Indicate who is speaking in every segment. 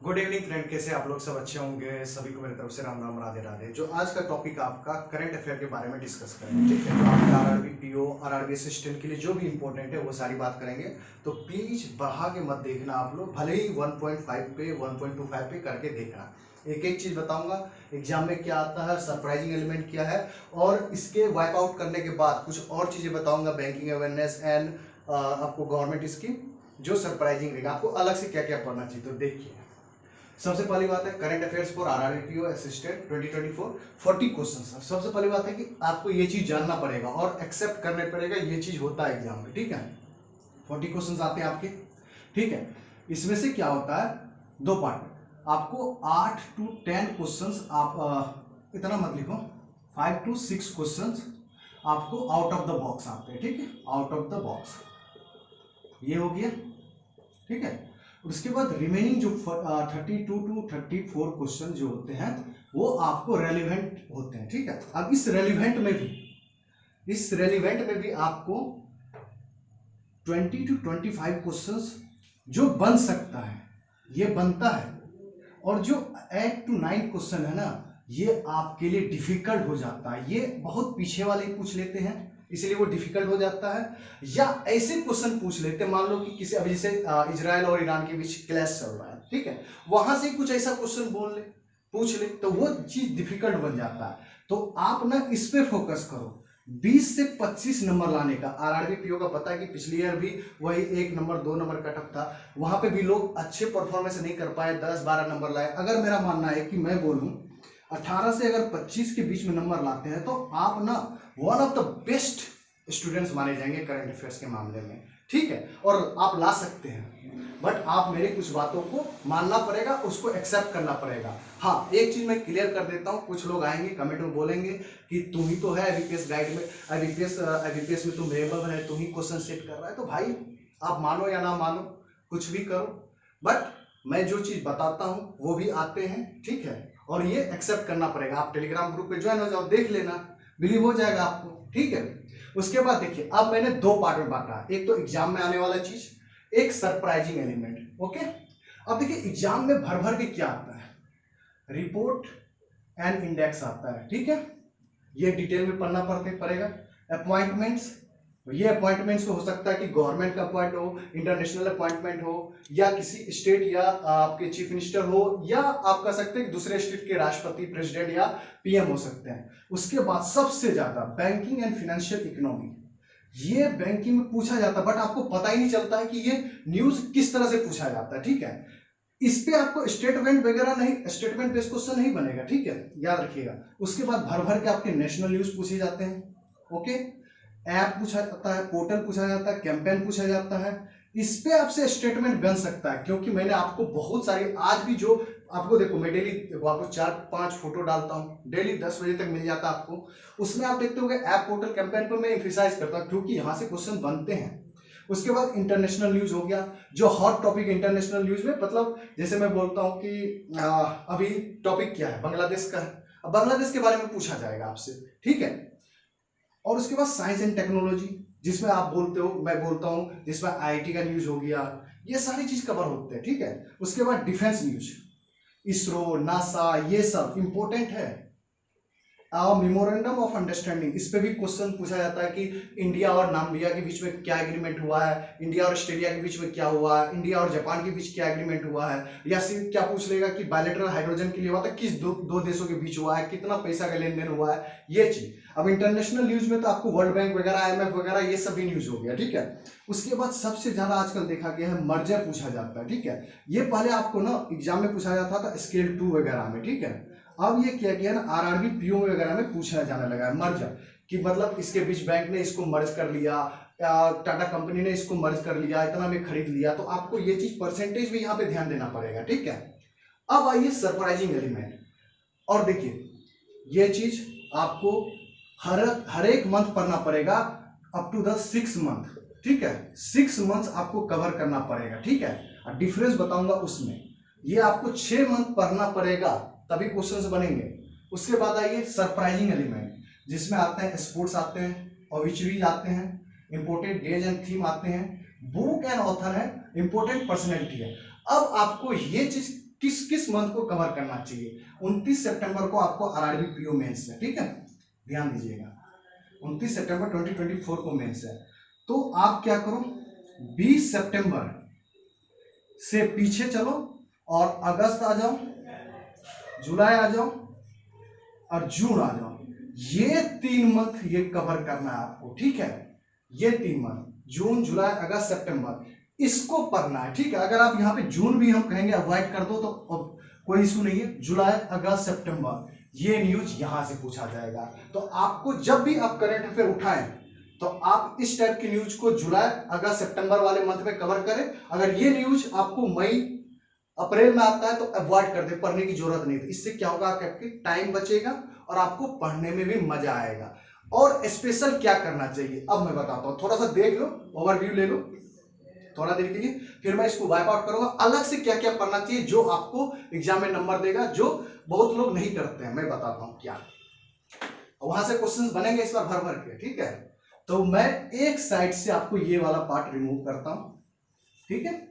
Speaker 1: Good evening friend, कैसे आप लोग? सब अच्छे होंगे। सभी को मेरी तरफ से राम राम, राधे राधे। जो आज का टॉपिक आपका करंट अफेयर के बारे में डिस्कस करेंगे, ठीक है। तो आपके आरआरबी पीओ, आरआरबी असिस्टेंट के लिए जो भी इंपॉर्टेंट है वो सारी बात करेंगे। तो प्लीज बढ़ा के मत देखना आप लोग, भले ही 1.5 पे 1.25 पे करके देखना। एक एक चीज बताऊंगा एग्जाम में क्या आता है, सरप्राइजिंग एलिमेंट क्या है, और इसके वाइप आउट करने के बाद कुछ और चीजें बताऊंगा, बैंकिंग अवेयरनेस एंड आपको गवर्नमेंट स्कीम जो सरप्राइजिंग रहेगा, आपको अलग से क्या क्या पढ़ना चाहिए। तो देखिए, सबसे पहली बात है current affairs for आरआरबीपीओ assistant 2024 40 question. सबसे पहली बात है कि आपको ये चीज जानना पड़ेगा और एक्सेप्ट करने पड़ेगा, ये चीज होता है एग्जाम में, ठीक है। 40 क्वेश्चन आते हैं आपके, ठीक है। इसमें से क्या होता है, दो पार्ट में आपको 8 to 10 क्वेश्चन, आप इतना मत लिखो, 5 to 6 क्वेश्चन आपको आउट ऑफ द बॉक्स आते हैं, ठीक है। आउट ऑफ द बॉक्स ये हो गया, ठीक है। उसके बाद रिमेनिंग जो 32 to 34 क्वेश्चन जो होते हैं वो आपको रेलिवेंट होते हैं, ठीक है। अब इस रेलिवेंट में भी आपको 20 to 25 क्वेश्चंस जो बन सकता है, ये बनता है। और जो 8 to 9 क्वेश्चन है ना, ये आपके लिए डिफिकल्ट हो जाता है। ये बहुत पीछे वाले पूछ लेते हैं, इसलिए वो डिफिकल्ट हो जाता है। या ऐसे क्वेश्चन पूछ लेते हैं, मान लो कि किसी, अभी जैसे इजराइल और ईरान के बीच क्लैश चल रहा है, ठीक है, वहां से कुछ ऐसा क्वेश्चन पूछ ले तो वो चीज डिफिकल्ट बन जाता है। तो आप ना इस पे फोकस करो, 20 से 25 नंबर लाने का। आरआरबी पीओ का पता है कि पिछली ईयर भी वही 1 नंबर 2 नंबर कटअप था, वहां पे भी लोग अच्छे परफॉर्मेंस नहीं कर पाए, 10-12 नंबर लाए। अगर मेरा मानना है कि मैं बोलूं 18 से अगर 25 के बीच में नंबर लाते हैं तो आप ना one of the best students माने जाएंगे करंट अफेयर्स के मामले में, ठीक है। और आप ला सकते हैं, बट आप मेरे कुछ बातों को मानना पड़ेगा, उसको एक्सेप्ट करना पड़ेगा। हाँ, एक चीज मैं क्लियर कर देता हूँ, कुछ लोग आएंगे कमेंट में बोलेंगे कि तुम ही तो है आईबीपीएस गाइड में, आईबीपीएस में तुम रेबल है, तुम ही क्वेश्चन सेट कर रहा है। तो भाई आप मानो या ना मानो, कुछ भी करो, बट मैं जो चीज बताता हूँ वो भी आते हैं, ठीक है। और ये एक्सेप्ट करना पड़ेगा। आप टेलीग्राम ग्रुप पे ज्वाइन हो जाओ, देख लेना, बिलीव हो जाएगा आपको, ठीक है। उसके बाद देखिए, अब मैंने दो पार्ट में बांटा, एक तो एग्जाम में आने वाला चीज, एक सरप्राइजिंग एलिमेंट, ओके। अब देखिए एग्जाम में भर भर के क्या आता है, रिपोर्ट एंड इंडेक्स आता है, ठीक है। ये डिटेल में पढ़ना पड़ेगा। अपॉइंटमेंट्स, ये अपॉइंटमेंट्स हो सकता है कि गवर्नमेंट का अपॉइंट हो, इंटरनेशनल अपॉइंटमेंट हो, या किसी स्टेट या आपके चीफ मिनिस्टर हो, या आप कह सकते हैं कि दूसरे स्टेट के राष्ट्रपति, प्रेसिडेंट या पीएम हो सकते हैं। उसके बाद सबसे ज्यादा बैंकिंग एंड फाइनेंशियल इकोनॉमी, ये बैंकिंग में पूछा जाता है, बट आपको पता ही नहीं चलता है कि ये न्यूज किस तरह से पूछा जाता है, ठीक है। इस पे आपको स्टेटमेंट वगैरह नहीं, स्टेटमेंट बेस्ड क्वेश्चन नहीं बनेगा, ठीक है, याद रखिएगा। उसके बाद भर भर के आपके नेशनल न्यूज पूछे जाते हैं, ओके। ऐप पूछा जाता है, पोर्टल पूछा जाता है, कैंपेन पूछा जाता है। इस पे आपसे स्टेटमेंट बन सकता है, क्योंकि मैंने आपको बहुत सारी, आज भी जो आपको देखो, मैं डेली देखो आपको 4-5 फोटो डालता हूँ, डेली 10 बजे तक मिल जाता है आपको। उसमें आप देखते होंगे ऐप, पोर्टल, कैंपेन पर मैं एम्फेसाइज करता हूँ, क्योंकि यहाँ से क्वेश्चन बनते हैं। उसके बाद इंटरनेशनल न्यूज हो गया, जो हॉट टॉपिक इंटरनेशनल न्यूज में, मतलब जैसे मैं बोलता हूँ कि अभी टॉपिक क्या है, बांग्लादेश का है, अब बांग्लादेश के बारे में पूछा जाएगा आपसे, ठीक है। और उसके बाद साइंस एंड टेक्नोलॉजी, जिसमें आप बोलते हो, मैं बोलता हूँ जिसमें आईआईटी का न्यूज हो गया, ये सारी चीज कवर होते हैं, ठीक है। उसके बाद डिफेंस न्यूज, इसरो, नासा, ये सब इंपॉर्टेंट है। मेमोरेंडम ऑफ अंडरस्टैंडिंग, इस पे भी क्वेश्चन पूछा जाता है कि इंडिया और नामीबिया के बीच में क्या एग्रीमेंट हुआ है, इंडिया और ऑस्ट्रेलिया के बीच में क्या हुआ है, इंडिया और जापान के बीच क्या एग्रीमेंट हुआ है, या सिर्फ क्या पूछ लेगा कि बायलैटरल हाइड्रोजन के लिए हुआ था, किस दो देशों के बीच हुआ है, कितना पैसा का लेन देन हुआ है, ये चीज। अब इंटरनेशनल न्यूज में तो आपको वर्ल्ड बैंक वगैरह, आईएमएफ वगैरह, ये सभी न्यूज हो गया, ठीक है। उसके बाद सबसे ज्यादा आजकल देखा गया है मर्जर पूछा जाता है, ठीक है। ये पहले आपको ना एग्जाम में पूछा जाता था स्केल 2 वगैरह में, ठीक है। अब ये क्या किया ना, आरआरबी पीओ वगैरह में पूछा जाने लगा है मर्जर, कि मतलब इसके बीच बैंक ने इसको मर्ज कर लिया, टाटा कंपनी ने इसको मर्ज कर लिया, इतना में खरीद लिया। तो आपको ये चीज परसेंटेज भी यहाँ पे ध्यान देना पड़ेगा, ठीक है। अब आइए सरप्राइजिंग एलिमेंट, और देखिए ये चीज आपको हर एक मंथ पढ़ना पड़ेगा, अप टू द 6 मंथ, ठीक है। 6 मंथ आपको कवर करना पड़ेगा, ठीक है। और डिफरेंस बताऊंगा उसमें, ये आपको 6 मंथ पढ़ना पड़ेगा, तभी क्वेश्चंस बनेंगे। उसके बाद आइए सरप्राइजिंग एलिमेंट, जिसमें आते हैं स्पोर्ट्स आते हैं, ऑब्ituaries आते हैं, इंपोर्टेंट डेज एंड थीम आते हैं, बुक एंड ऑथर है, इंपोर्टेंट पर्सनैलिटी है। अब आपको ये चीज किस किस मंथ को कवर करना चाहिए। 29 सितंबर को आपको आरआरबी पीओ मेंस है, ठीक है, ध्यान दीजिएगा 29 सितंबर 2024 को मेंस है। तो आप क्या करो, 20 सितंबर से पीछे चलो और अगस्त आ जाओ, जुलाई आ जाओ और जून आ जाओ। ये 3 मंथ ये कवर करना है आपको, ठीक है, ये 3 मंथ जून जुलाई अगस्त सितंबर इसको पढ़ना है, ठीक है। अगर आप यहाँ पे जून भी हम कहेंगे अवॉइड कर दो तो कोई इशू नहीं है। जुलाई अगस्त सितंबर ये न्यूज यहां से पूछा जाएगा। तो आपको जब भी आप करंट अफेयर उठाएं तो आप इस टाइप की न्यूज को जुलाई अगस्त सितंबर वाले मंथ में कवर करें। अगर ये न्यूज आपको मई अप्रैल में आता है तो अवॉइड कर दे, पढ़ने की जरूरत नहीं थी। इससे क्या होगा, आपके टाइम बचेगा और आपको पढ़ने में भी मजा आएगा। और स्पेशल क्या करना चाहिए अब मैं बताता हूं, थोड़ा सा देख लो, ओवरव्यू ले लो थोड़ा देर के लिए, फिर मैं इसको वाइप आउट करूंगा। अलग से क्या क्या पढ़ना चाहिए जो आपको एग्जाम में नंबर देगा, जो बहुत लोग नहीं करते हैं, मैं बताता हूं क्या। वहां से क्वेश्चंस बनेंगे इस बार भर भर के, ठीक है। तो मैं एक साइड से आपको ये वाला पार्ट रिमूव करता हूं, ठीक है।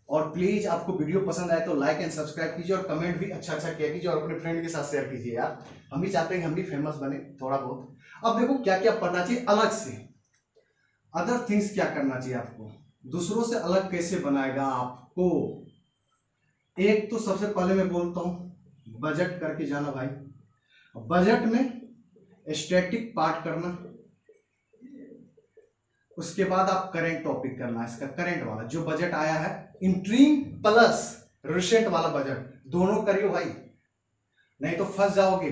Speaker 1: और प्लीज आपको वीडियो पसंद आए तो लाइक एंड सब्सक्राइब कीजिए और कमेंट भी अच्छा किया कीजिए और अपने फ्रेंड के साथ शेयर कीजिए यार। हम भी चाहते हैं कि हम भी फेमस बने थोड़ा बहुत। अब देखो क्या क्या पढ़ना चाहिए अलग से, अदर थिंग्स क्या करना चाहिए आपको, दूसरों से अलग कैसे बनाएगा आपको। एक तो सबसे पहले मैं बोलता हूं बजट करके जाना भाई। बजट में स्टैटिक पार्ट करना, उसके बाद आप करेंट टॉपिक करना, इसका करंट वाला जो बजट आया है, इंट्रीम प्लस रिसेंट वाला बजट दोनों करियो भाई, नहीं तो फंस जाओगे।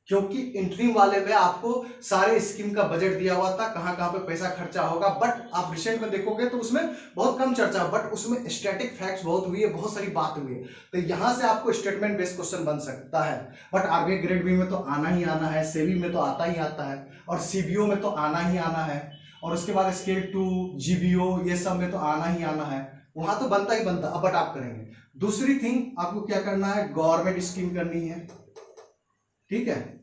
Speaker 1: क्योंकि इंट्रीम वाले में आपको सारे स्कीम का बजट दिया हुआ था, कहां कहां पे पैसा खर्चा होगा, बट आप रिसेंट में देखोगे तो उसमें बहुत कम चर्चा, बट उसमें स्टैटिक फैक्ट्स बहुत हुई है, बहुत सारी बात हुई है। तो यहां से आपको स्टेटमेंट बेस्ड क्वेश्चन बन सकता है। बट आरबीआई ग्रेड बी में तो आना ही आना है, सेबी में तो आता ही आता है, और सीबीओ में तो आना ही आना है, और उसके बाद स्केल 2 जीबीओ ये सब में तो आना ही आना है, वहां तो बनता ही बनता। अब बट आप करेंगे। दूसरी थिंग आपको क्या करना है, गवर्नमेंट स्कीम करनी है, ठीक है,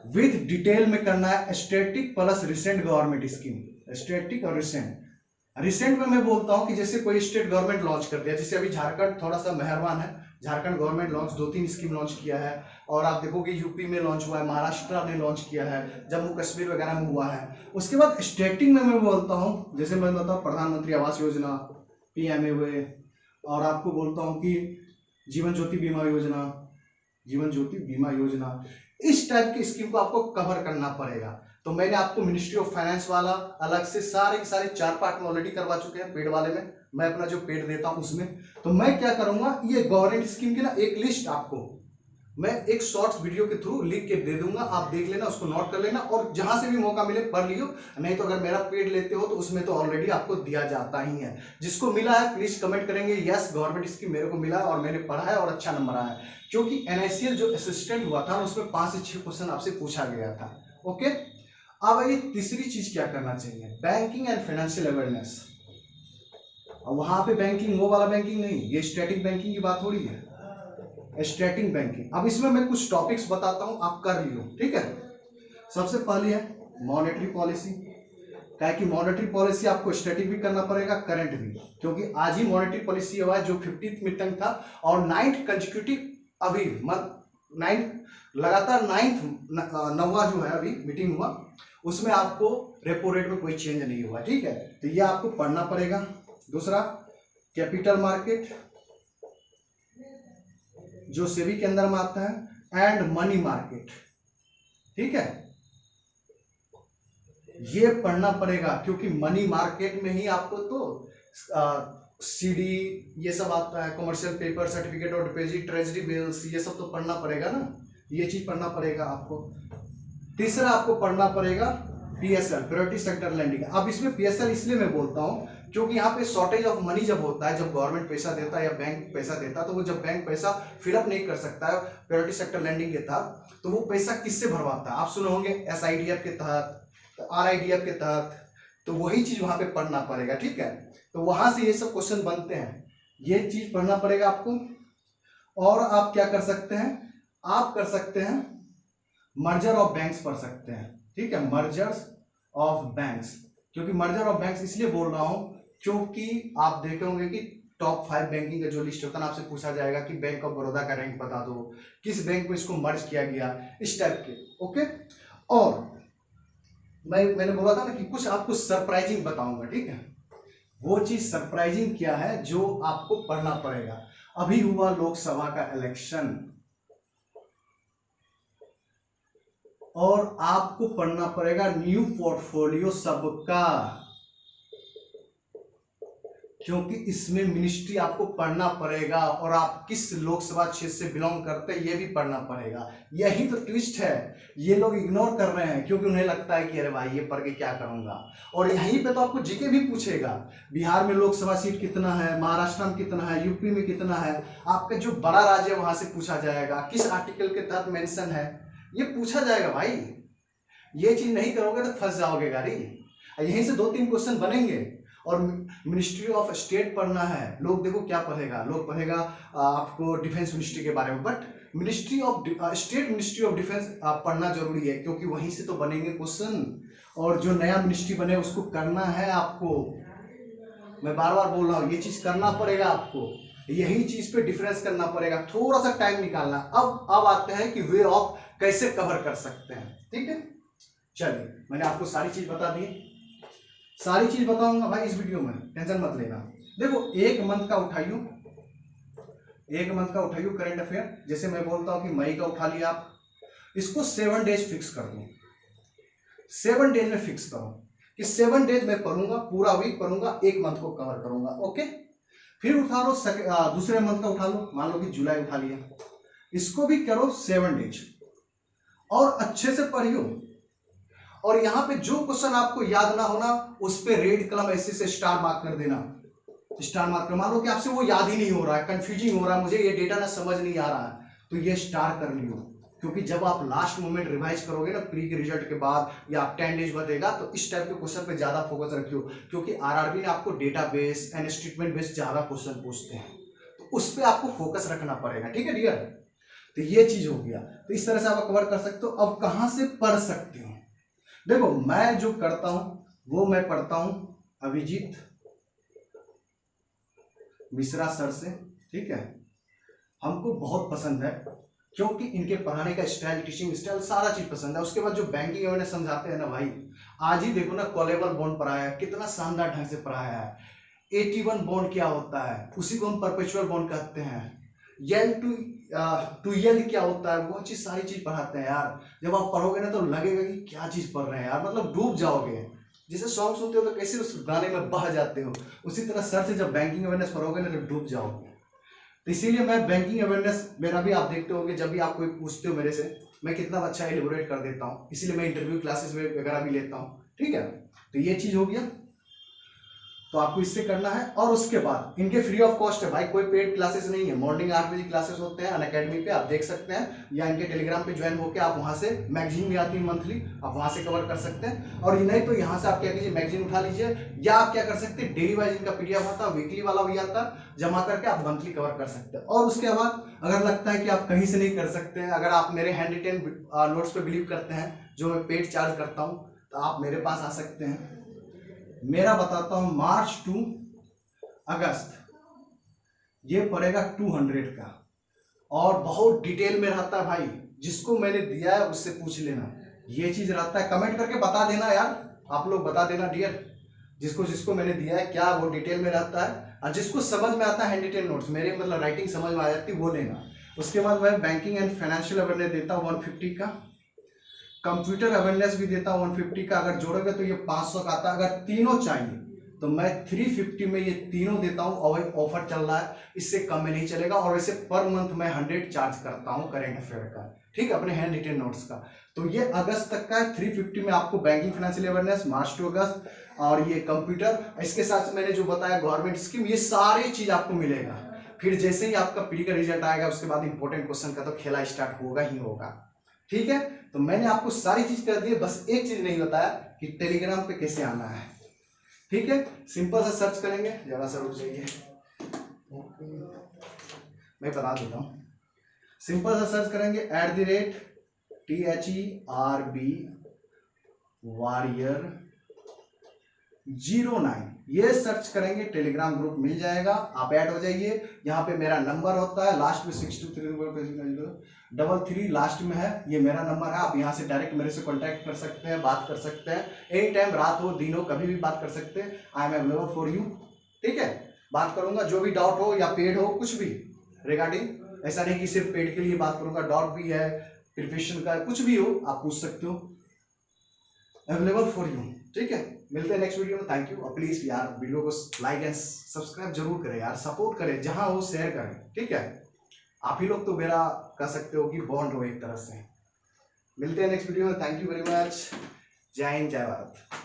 Speaker 1: विद डिटेल में करना है, static plus recent government scheme, static और रिसेंट। रिसेंट में मैं बोलता हूं कि जैसे कोई स्टेट गवर्नमेंट लॉन्च कर दिया, जैसे अभी झारखंड थोड़ा सा मेहरबान है, Jharkhand government launch 2-3 scheme launch किया है, और आप देखोगे यूपी में लॉन्च हुआ है, महाराष्ट्र ने लॉन्च किया है, जम्मू कश्मीर वगैरह में हुआ है। उसके बाद स्टेटिंग में मैं बोलता हूँ, जैसे मैं बताऊँ प्रधानमंत्री आवास योजना, PMAY, और आपको बोलता हूँ कि जीवन ज्योति बीमा योजना, जीवन ज्योति बीमा योजना, इस टाइप की स्कीम को आपको कवर करना पड़ेगा। तो मैंने आपको मिनिस्ट्री ऑफ फाइनेंस वाला अलग से सारे 4 पार्ट में ऑलरेडी करवा चुके हैं, पेड वाले में मैं अपना जो पेड देता हूं उसमें। तो मैं क्या करूंगा, ये गवर्नमेंट स्कीम की ना एक लिस्ट आपको मैं एक शॉर्ट्स वीडियो के थ्रू लिख के दे दूंगा, आप देख लेना, उसको नोट कर लेना, और जहां से भी मौका मिले पढ़ लियो। नहीं तो अगर मेरा पेड लेते हो तो उसमें तो ऑलरेडी आपको दिया जाता ही है। जिसको मिला है प्लीज कमेंट करेंगे यस गवर्नमेंट स्कीम मेरे को मिला है और मैंने पढ़ा है और अच्छा नंबर आया है। क्योंकि NICL जो असिस्टेंट हुआ था उसमें 5 से 6 क्वेश्चन आपसे पूछा गया था। ओके, अब ये तीसरी चीज क्या करना चाहिए, बैंकिंग एंड फाइनेंशियल अवेयरनेस। वहां पे बैंकिंग वो वाला बैंकिंग नहीं, ये स्टैटिक बैंकिंग की बात हो रही है, स्टैटिक बैंकिंग। अब इसमें मैं कुछ टॉपिक्स बताता हूं, आप कर लियो, ठीक है। सबसे पहले है मॉनेटरी पॉलिसी, क्या है कि मॉनेटरी पॉलिसी आपको स्टैटिक भी करना पड़ेगा, करंट भी, क्योंकि आज ही मॉनेटरी पॉलिसी हुआ है जो 50th मीटिंग था, और 9th कंसेक्यूटिव अभी 9th लगातार 9वां जो है अभी मीटिंग हुआ, उसमें आपको रेपो रेट में कोई चेंज नहीं हुआ, ठीक है। तो ये आपको पढ़ना पड़ेगा। दूसरा कैपिटल मार्केट जो सेबी के अंदर में आता है, एंड मनी मार्केट, ठीक है, ये पढ़ना पड़ेगा, क्योंकि मनी मार्केट में ही आपको तो CD ये सब आता है, commercial paper, certificate of deposit, treasury bills, ये सब तो पढ़ना पड़ेगा ना, ये चीज पढ़ना पड़ेगा आपको। तीसरा आपको पढ़ना पड़ेगा PSL, प्रायोरिटी सेक्टर लैंडिंग। अब इसमें PSL इसलिए मैं बोलता हूं क्योंकि यहाँ पे शॉर्टेज ऑफ मनी जब होता है, जब गवर्नमेंट पैसा देता है या बैंक पैसा देता है, तो वो जब बैंक पैसा फिलअप नहीं कर सकता है प्रायोरिटी सेक्टर लैंडिंग के तहत, तो वो पैसा किससे भरवाता है, आप सुने होंगे SIDF के तहत, RIDF के तहत, तो वही चीज वहां पे पढ़ना पड़ेगा, ठीक है। तो वहां से ये सब क्वेश्चन बनते हैं, ये चीज पढ़ना पड़ेगा आपको। और आप क्या कर सकते हैं, आप कर सकते हैं मर्जर ऑफ बैंक्स पढ़ सकते हैं, ठीक है, मर्जर्स ऑफ बैंक्स। क्योंकि मर्जर ऑफ बैंक्स इसलिए बोल रहा हूं क्योंकि आप देखे होंगे कि टॉप 5 बैंकिंग का जो लिस्ट होता है ना, आपसे पूछा जाएगा कि बैंक ऑफ बड़ौदा का रैंक बता दो, किस बैंक में इसको मर्ज किया गया, इस टाइप के। ओके, और मैंने बोला था ना कि कुछ आपको सरप्राइजिंग बताऊंगा, ठीक है। वो चीज सरप्राइजिंग क्या है जो आपको पढ़ना पड़ेगा। अभी हुआ लोकसभा का इलेक्शन और आपको पढ़ना पड़ेगा न्यू पोर्टफोलियो सबका, क्योंकि इसमें मिनिस्ट्री आपको पढ़ना पड़ेगा और आप किस लोकसभा क्षेत्र से बिलोंग करते हैं ये भी पढ़ना पड़ेगा। यही तो ट्विस्ट है, ये लोग इग्नोर कर रहे हैं क्योंकि उन्हें लगता है कि अरे भाई ये पढ़ के क्या करूंगा। और यहीं पे तो आपको जीके भी पूछेगा, बिहार में लोकसभा सीट कितना है, महाराष्ट्र में कितना है, यूपी में कितना है, आपका जो बड़ा राज्य है वहां से पूछा जाएगा, किस आर्टिकल के तहत मेंशन है, ये पूछा जाएगा भाई। ये चीज नहीं करोगे तो फंस जाओगे गाड़ी। यहीं से 2-3 क्वेश्चन बनेंगे। और मिनिस्ट्री ऑफ स्टेट पढ़ना है, लोग देखो क्या पढ़ेगा, लोग पढ़ेगा आपको डिफेंस मिनिस्ट्री के बारे में, but ministry of state ministry of defence पढ़ना जरूरी है क्योंकि वहीं से तो बनेंगे क्वेश्चन। और जो नया मिनिस्ट्री बने उसको करना है आपको, मैं बार बार बोल रहा हूँ, ये चीज करना पड़ेगा आपको, यही चीज पे डिफरेंस करना पड़ेगा, थोड़ा सा टाइम निकालना। अब आते हैं कि वे ऑफ कैसे कवर कर सकते हैं, ठीक है। चलिए, मैंने आपको सारी चीज बता दी, सारी चीज बताऊंगा भाई इस वीडियो में, टेंशन मत लेना। देखो, एक मंथ का उठाइयो, करंट अफेयर। जैसे मैं बोलता हूं कि मई का उठा लिया आप, इसको 7 डेज फिक्स कर दो, 7 डेज में फिक्स करो कि 7 डेज में पढ़ूंगा, पूरा वीक पढ़ूंगा, 1 मंथ को कवर करूंगा। ओके, फिर उठा लो दूसरे मंथ का उठा लो, मान लो कि जुलाई उठा लिया, इसको भी करो 7 डेज और अच्छे से पढ़ियो। और यहां पे जो क्वेश्चन आपको याद ना होना उस पे रेड कलम ऐसे से स्टार मार्क कर देना, स्टार मार्क कर, मान लो कि आपसे वो याद ही नहीं हो रहा है, कंफ्यूजिंग हो रहा है, मुझे ये डेटा ना समझ नहीं आ रहा है, तो ये स्टार कर लियो। क्योंकि जब आप लास्ट मोमेंट रिवाइज करोगे ना प्री के रिजल्ट के बाद या आप 10 डेज बचेगा, तो इस टाइप के क्वेश्चन पे ज्यादा फोकस रखियो, क्योंकि आरआरबी ने आपको data base and statement base ज्यादा क्वेश्चन पूछते हैं, तो उस पर आपको फोकस रखना पड़ेगा, ठीक है डियर। तो ये चीज हो गया, तो इस तरह से आप कवर कर सकते हो। अब कहां से पढ़ सकते हो, देखो मैं जो करता हूं वो मैं पढ़ता हूं अभिजीत मिश्रा सर से, ठीक है। हमको बहुत पसंद है क्योंकि इनके पढ़ाने का स्टाइल, टीचिंग स्टाइल, सारा चीज पसंद है। उसके बाद जो बैंकिंग अवेयरनेस समझाते हैं ना भाई, आज ही देखो ना कॉलेबल बॉन्ड पढ़ाया है, कितना शानदार ढंग से पढ़ाया है। 81 बॉन्ड क्या होता है, उसी को हम परपेचुअल बॉन्ड कहते हैं। यल टू यल क्या होता है, वो चीज सारी चीज पढ़ाते हैं यार। जब आप पढ़ोगे ना तो लगेगा कि क्या चीज पढ़ रहे हैं यार, मतलब डूब जाओगे। जैसे सॉन्ग सुनते हो तो कैसे उस गाने में बह जाते हो, उसी तरह सर से जब बैंकिंग अवेयरनेस पढ़ोगे ना तो डूब जाओगे। तो इसीलिए मैं बैंकिंग अवेयरनेस, मेरा भी आप देखते होगे जब भी आप कोई पूछते हो मेरे से, मैं कितना अच्छा एलिबोरेट कर देता हूँ, इसीलिए मैं इंटरव्यू क्लासेस वगैरह भी लेता हूँ, ठीक है। तो ये चीज हो गया, तो आपको इससे करना है। और उसके बाद इनके फ्री ऑफ कॉस्ट है भाई, कोई पेड क्लासेस नहीं है। मॉर्निंग 8 बजे क्लासेस होते हैं अनअकैडमी पे, आप देख सकते हैं, या इनके टेलीग्राम पे ज्वाइन होकर आप वहां से, मैगजीन भी आती है मंथली, आप वहां से कवर कर सकते हैं। और ये नहीं तो यहाँ से आप क्या कीजिए, मैगजीन उठा लीजिए, या आप क्या कर सकते हैं, डेली वाइज इनका पीडीएफ आता है, वीकली वाला भी आता है, जमा करके आप मंथली कवर कर सकते हैं। और उसके बाद अगर लगता है कि आप कहीं से नहीं कर सकते हैं, अगर आप मेरे हैंड रिटेन नोट्स पे बिलीव करते हैं जो मैं पेड चार्ज करता हूँ, तो आप मेरे पास आ सकते हैं। मेरा बताता हूँ, मार्च टू अगस्त ये पड़ेगा 200 का, और बहुत डिटेल में रहता है भाई, जिसको मैंने दिया है उससे पूछ लेना, ये चीज रहता है। कमेंट करके बता देना यार, आप लोग बता देना डियर, जिसको जिसको मैंने दिया है क्या वो डिटेल में रहता है। और जिसको समझ में आता है हैंड रिटेन नोट्स, मेरे मतलब राइटिंग समझ में आ जाती है, वो लेना। उसके बाद मैं बैंकिंग एंड फाइनेंशियल अवेयरनेस देता हूँ 150 का, कंप्यूटर अवेयरनेस भी देता हूँ 150 का, अगर जोड़ोगे तो ये 500 का आता है। अगर तीनों चाहिए तो मैं 350 में ये तीनों देता हूँ, और ऑफर चल रहा है, इससे कम में नहीं चलेगा। और वैसे पर मंथ मैं 100 चार्ज करता हूँ करेंट अफेयर का, ठीक है, अपने हैंड रिटेन नोट्स का। तो ये अगस्त तक का है। 350 में आपको banking financial awareness March to August, और ये कंप्यूटर, इसके साथ मैंने जो बताया गवर्नमेंट स्कीम, ये सारी चीज आपको मिलेगा। फिर जैसे ही आपका प्री का रिजल्ट आएगा उसके बाद इंपॉर्टेंट क्वेश्चन का तो खेला स्टार्ट होगा ही होगा, ठीक है। तो मैंने आपको सारी चीज कर दी, बस एक चीज नहीं बताया कि टेलीग्राम पे कैसे आना है, ठीक है। सिंपल सा सर्च करेंगे, जरा सा रुक जाइए, मैं बता देता हूं। सिंपल सा सर्च करेंगे @THERB Warrior 09, ये सर्च करेंगे टेलीग्राम ग्रुप मिल जाएगा, आप ऐड हो जाइए। यहाँ पे मेरा नंबर होता है लास्ट में 6233 लास्ट में है, ये मेरा नंबर है। आप यहाँ से डायरेक्ट मेरे से कॉन्टैक्ट कर सकते हैं, बात कर सकते हैं एनी टाइम, रात हो दिन हो कभी भी बात कर सकते हैं। I am available for you, ठीक है। बात करूंगा जो भी डाउट हो या पेड हो कुछ भी रिगार्डिंग, ऐसा नहीं कि सिर्फ पेड के लिए बात करूंगा, डाउट भी है प्रिपरेशन का, कुछ भी हो आप पूछ सकते हो, अवेलेबल फॉर यू, ठीक है। मिलते हैं नेक्स्ट वीडियो में, थैंक यू। और प्लीज यार वीडियो को लाइक एंड सब्सक्राइब जरूर करें यार, सपोर्ट करें, जहां हो शेयर करें, ठीक है। आप ही लोग तो मेरा कह सकते हो कि बॉन्ड हो एक तरह से। मिलते हैं नेक्स्ट वीडियो में, थैंक यू वेरी मच, जय हिंद जय भारत।